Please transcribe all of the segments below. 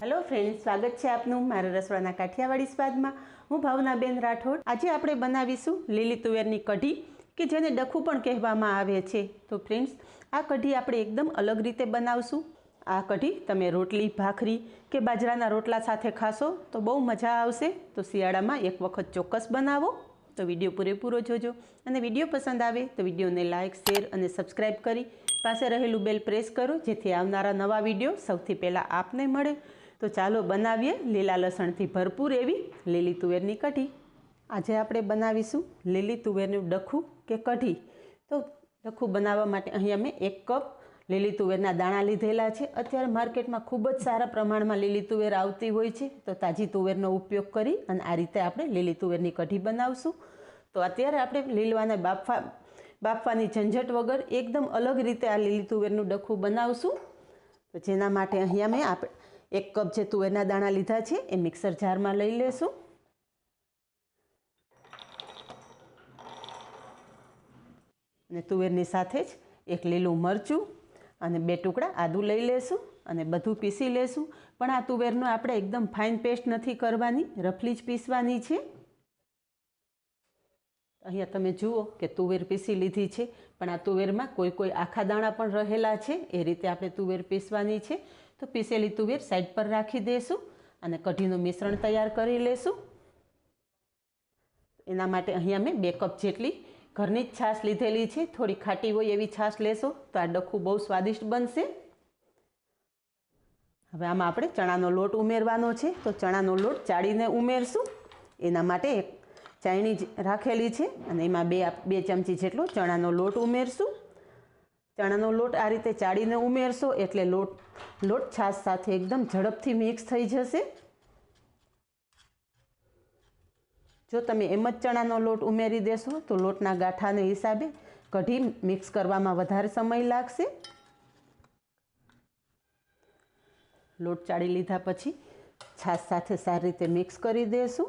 Hello friends, स्वागत है आपनु मारा रसोड़ाना काठियावाड़ी स्वादमां। हूँ भावनाबेन राठोड। आज आपणे बनावीशुं લીલી तुवेરની कढ़ी કે જેને ડખું પણ કહેવામાં આવે છે। તો ફ્રેન્ડ્સ, આ કઢી આપણે એકદમ અલગ રીતે બનાવશું। આ કઢી તમે રોટલી, ભાખરી કે બાજરાના રોટલા સાથે ખાશો તો બહુ મજા આવશે। તો શિયાળામાં એક વખત ચોક્કસ બનાવો। તો વિડીયો પૂરેપૂરો જોજો અને વિડીયો પસંદ આવે તો વિડીયોને લાઇક, શેર અને સબસ્ક્રાઈબ કરી પાસે રહેલું બેલ પ્રેસ કરો, જેથી આવનારા નવા વિડીયો સૌથી પહેલાં આપને મળે। તો ચાલો બનાવીએ લીલા લસણથી ભરપૂર એવી લીલી તુવેરની કઢી। આજે આપણે બનાવીશું લીલી તુવેરનું ડખું કે કઢી। તો ડખું બનાવવા માટે અહીંયા મેં 1 કપ લીલી તુવેરના દાણા લીધેલા છે। અત્યારે માર્કેટમાં ખૂબ જ સારા પ્રમાણમાં લીલી તુવેર આવતી હોય છે। તો તાજી તુવેરનો ઉપયોગ કરી અને આ રીતે આપણે લીલી તુવેરની કઢી બનાવશું। તો અત્યારે આપણે લીલવાને બાફવાની ઝંઝટ વગર એકદમ અલગ રીતે આ લીલી તુવેરનું ડખું બનાવશું। તો જેના માટે અહીંયા મેં 1 કપ જે તુવેરના દાણા લીધા છે એ મિક્સર જારમાં લઈ લેશું અને તુવેરની સાથે જ 1 લીલું મરચું અને 2 ટુકડા આદુ લઈ લેશું અને બધું પીસી લેશું। પણ આ તુવેરનો આપણે એકદમ ફાઇન પેસ્ટ નથી કરવાની, રફલી જ પીસવાની છે। અહીંયા તમે જુઓ કે તુવેર પીસી લીધી છે, પણ આ તુવેરમાં કોઈ આખા દાણા પણ રહેલા છે। એ રીતે આપણે તુવેર પીસવાની છે। તો પીસેલી તુવેર સાઈડ પર રાખી દઈશું અને કઢીનું મિશ્રણ તૈયાર કરી લેશું। એના માટે અહીંયા મેં 2 કપ જેટલી ઘરની જ છાશ લીધેલી છે। થોડી ખાટી હોય એવી છાશ લેશો તો આ ડખું બહુ સ્વાદિષ્ટ બનશે। હવે આમાં આપણે ચણાનો લોટ ઉમેરવાનો છે। તો ચણાનો લોટ ચાળીને ઉમેરશું। એના માટે એક ચાયણી રાખેલી છે અને એમાં 2 ચમચી જેટલો ચણાનો લોટ ઉમેરશું। ચણાનો લોટ આ રીતે ચાળીને ઉમેરશો એટલે લોટ છાશ સાથે એકદમ ઝડપથી મિક્સ થઈ જશે। જો તમે એમ જ ચણાનો લોટ ઉમેરી દેશો તો લોટના ગાંઠાને હિસાબે કઢી મિક્સ કરવામાં વધારે સમય લાગશે। લોટ ચાળી લીધા પછી છાશ સાથે સારી રીતે મિક્સ કરી દેશું।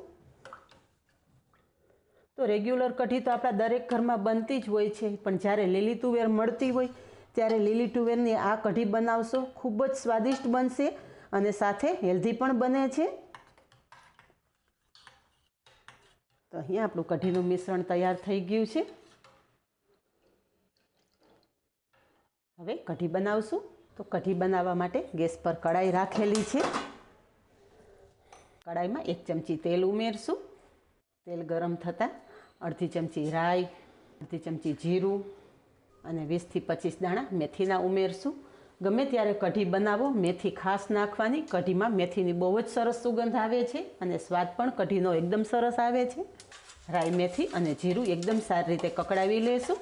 તો રેગ્યુલર કઢી તો આપણા દરેક ઘરમાં બનતી જ હોય છે, પણ જ્યારે લીલી તુવેર મળતી હોય ત્યારે લીલી તુવેરની આ કઢી બનાવશો, ખૂબ જ સ્વાદિષ્ટ બનશે અને સાથે હેલ્ધી પણ બને છે। તો અહીંયા આપણું કઢીનું મિશ્રણ તૈયાર થઈ ગયું છે। હવે કઢી બનાવશું। તો કઢી બનાવવા માટે ગેસ પર કઢાઈ રાખેલી છે। કઢાઈમાં 1 ચમચી તેલ ઉમેરશું। તેલ ગરમ થતાં અડધી ચમચી રાઈ, અડધી ચમચી જીરું અને 20 થી 25 દાણા મેથીના ઉમેરશું। ગમે ત્યારે કઢી બનાવો મેથી ખાસ નાખવાની। કઢીમાં મેથીની બહુ જ સરસ સુગંધ આવે છે અને સ્વાદ પણ કઢીનો એકદમ સરસ આવે છે। રાઈ, મેથી અને જીરું એકદમ સારી રીતે કકડાવી લેશું।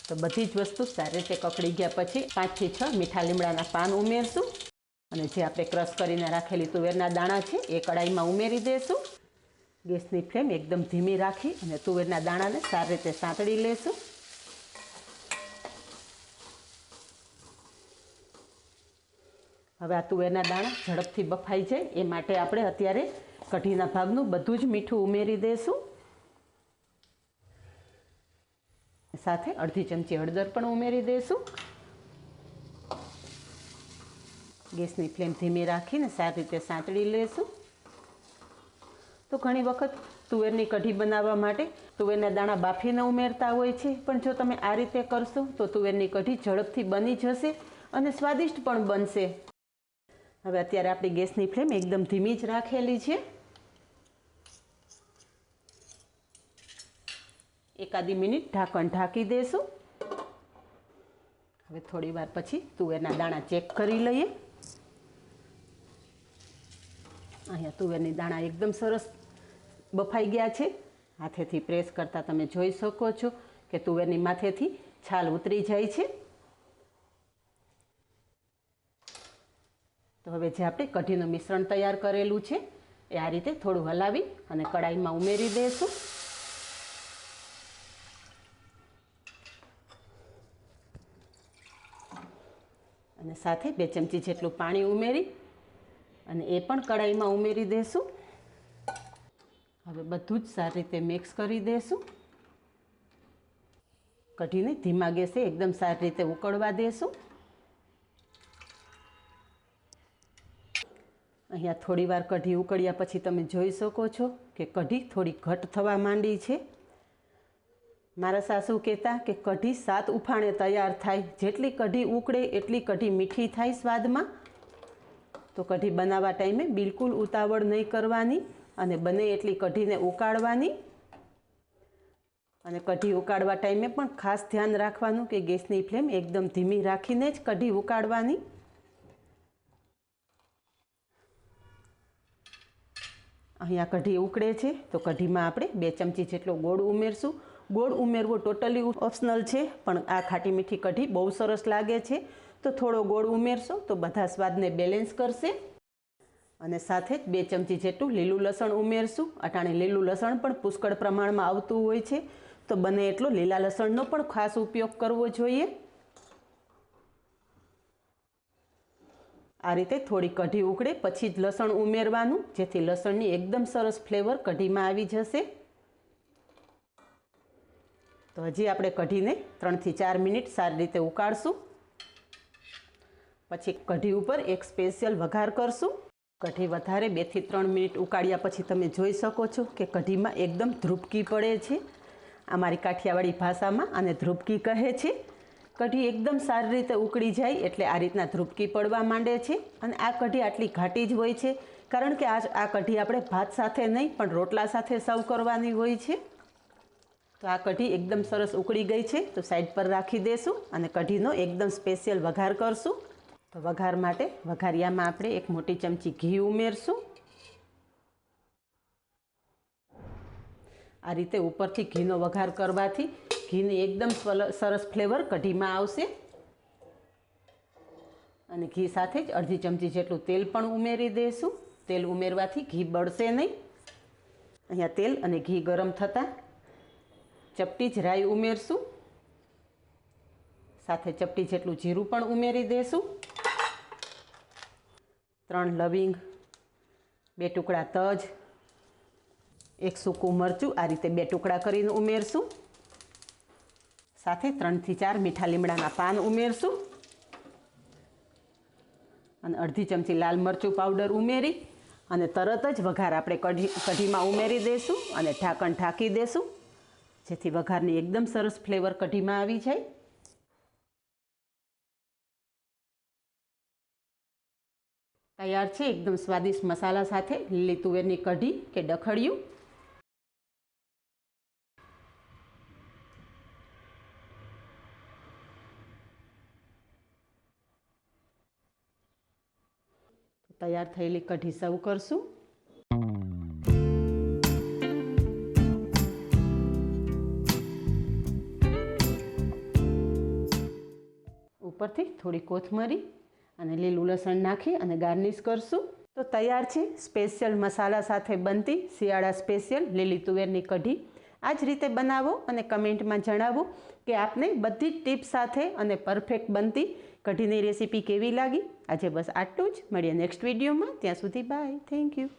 તો બધી જ વસ્તુ સારી રીતે કકડી ગયા પછી 5 થી 6 મીઠા લીમડાના પાન ઉમેરશું અને જે આપણે ક્રશ કરીને રાખેલી તુવેરના દાણા છે એ કઢાઈમાં ઉમેરી દેશું। ગેસની ફ્લેમ એકદમ ધીમી રાખી અને તુવેરના દાણાને સારી રીતે સાંતળી લેશું। હવે આ તુવેરના દાણા ઝડપથી બફાઈ જાય એ માટે આપણે અત્યારે કઢીના ભાગનું બધું જ મીઠું ઉમેરી દેશું। સાથે અડધી ચમચી હળદર પણ ઉમેરી દેશું। ગેસની ફ્લેમ ધીમી રાખીને સારી રીતે સાંતળી લેશું। તો ઘણી વખત તુવેરની કઢી બનાવવા માટે તુવેરના દાણા બાફીને ઉમેરતા હોય છે, પણ જો તમે આ રીતે કરશો તો તુવેરની કઢી ઝડપથી બની જશે અને સ્વાદિષ્ટ પણ બનશે। હવે અત્યારે આપણી ગેસની ફ્લેમ એકદમ ધીમી જ રાખેલી છે। એકાદી મિનિટ ઢાંકણ ઢાંકી દેશું। હવે થોડી વાર પછી તુવેરના દાણા ચેક કરી લઈએ। અહીંયા તુવેરની દાણા એકદમ સરસ બફાઈ ગયા છે। હાથેથી પ્રેસ કરતાં તમે જોઈ શકો છો કે તુવેરની માથેથી છાલ ઉતરી જાય છે। તો હવે જે આપણે કઢીનું મિશ્રણ તૈયાર કરેલું છે એ આ રીતે થોડું હલાવી અને કઢાઈમાં ઉમેરી દઈશું। અને સાથે 2 ચમચી જેટલું પાણી ઉમેરી અને એ પણ કઢાઈમાં ઉમેરી દઈશું। હવે બધું જ સારી રીતે મિક્સ કરી દઈશું। કઢીને ધીમા ગેસે એકદમ સારી રીતે ઉકળવા દેશું। અહીંયા થોડીવાર કઢી ઉકળ્યા પછી તમે જોઈ શકો છો કે કઢી થોડી ઘટ થવા માંડી છે. મારા સાસુ કહેતા કે કઢી 7 ઉફાણે તૈયાર થાય. જેટલી કઢી ઉકળે એટલી કઢી મીઠી થાય સ્વાદમાં. તો કઢી બનાવવા ટાઈમે બિલકુલ ઉતાવળ નહીં કરવાની અને બને એટલી કઢીને ઉકાળવાની. અને કઢી ઉકાળવા ટાઈમે પણ ખાસ ધ્યાન રાખવાનું કે ગેસની ફ્લેમ એકદમ ધીમી રાખીને જ કઢી ઉકાળવાની. અહીંયા કઢી ઉકળે છે તો કઢીમાં આપણે 2 ચમચી જેટલો ગોળ ઉમેરશું. ગોળ ઉમેરવો ટોટલી ઓપ્શનલ છે, પણ આ ખાટી મીઠી કઢી બહુ સરસ લાગે છે. તો થોડો ગોળ ઉમેરશો તો બધા સ્વાદને બેલેન્સ કરશે. અને સાથે જ 2 ચમચી જેટલું લીલું લસણ ઉમેરશું. અટાણે લીલું લસણ પણ પુષ્કળ પ્રમાણમાં આવતું હોય છે, તો બને એટલો લીલા લસણનો પણ ખાસ ઉપયોગ કરવો જોઈએ. આ રીતે થોડી કઢી ઉકળે પછી જ લસણ ઉમેરવાનું, જેથી લસણની એકદમ સરસ ફ્લેવર કઢીમાં આવી જશે. તો હજી આપણે કઢીને 3 થી 4 મિનિટ સારી રીતે ઉકાળશું. પછી કઢી ઉપર એક સ્પેશિયલ વઘાર કરશું. કઢી વધારે 2 થી 3 મિનિટ ઉકાળ્યા પછી તમે જોઈ શકો છો કે કઢીમાં એકદમ ધ્રુપકી પડે છે. અમારી કાઠિયાવાડી ભાષામાં આને ધ્રુપકી કહે છે. કઢી એકદમ સારી રીતે ઉકળી જાય એટલે આ રીતના ધ્રુપકી પડવા માંડે છે. અને આ કઢી આટલી ઘાટી જ હોય છે કારણ કે આ કઢી આપણે ભાત સાથે નહીં પણ રોટલા સાથે સર્વ કરવાની હોય છે. તો આ કઢી એકદમ સરસ ઉકળી ગઈ છે, તો સાઈડ પર રાખી દેશું અને કઢીનો એકદમ સ્પેશિયલ વઘાર કરશું. તો વઘાર માટે વઘારિયામાં આપણે 1 મોટી ચમચી ઘી ઉમેરશું. આ રીતે ઉપરથી ઘીનો વઘાર કરવાથી ઘીની એકદમ સરસ ફ્લેવર કઢીમાં આવશે. અને ઘી સાથે જ અડધી ચમચી જેટલું તેલ પણ ઉમેરી દઈશું. તેલ ઉમેરવાથી ઘી બળશે નહીં. અહીંયા તેલ અને ઘી ગરમ થતાં ચપટી જ રાઈ ઉમેરશું. સાથે ચપટી જેટલું જીરું પણ ઉમેરી દઈશું. 3 લવિંગ, 2 ટુકડા તજ, 1 સૂકું મરચું આ રીતે 2 ટુકડા કરીને ઉમેરશું. સાથે 3 થી 4 મીઠા લીમડાના પાન ઉમેરશું. અને અડધી ચમચી લાલ મરચું પાવડર ઉમેરી અને તરત જ વઘાર આપણે કઢીમાં ઉમેરી દઈશું અને ઢાંકણ ઢાંકી દઈશું, જેથી વઘારની એકદમ સરસ ફ્લેવર કઢીમાં આવી જાય. તૈયાર છે એકદમ સ્વાદિષ્ટ મસાલા સાથે લીલી તુવેરની કઢી કે ડખડિયું. તૈયાર થયેલી કઢી સર્વ કરશું. ઉપરથી થોડી કોથમરી અને લીલું લસણ નાખી અને ગાર્નિશ કરશું. તો તૈયાર છે સ્પેશિયલ મસાલા સાથે બનતી શિયાળા સ્પેશિયલ લીલી તુવેરની કઢી. આ જ રીતે બનાવો અને કમેન્ટમાં જણાવો કે આપને બધી જ ટિપ્સ સાથે અને પરફેક્ટ બનતી કઢીની રેસીપી કેવી લાગી. આજે બસ આટલું જ. મળીએ નેક્સ્ટ વિડીયોમાં. ત્યાં સુધી બાય. Thank you.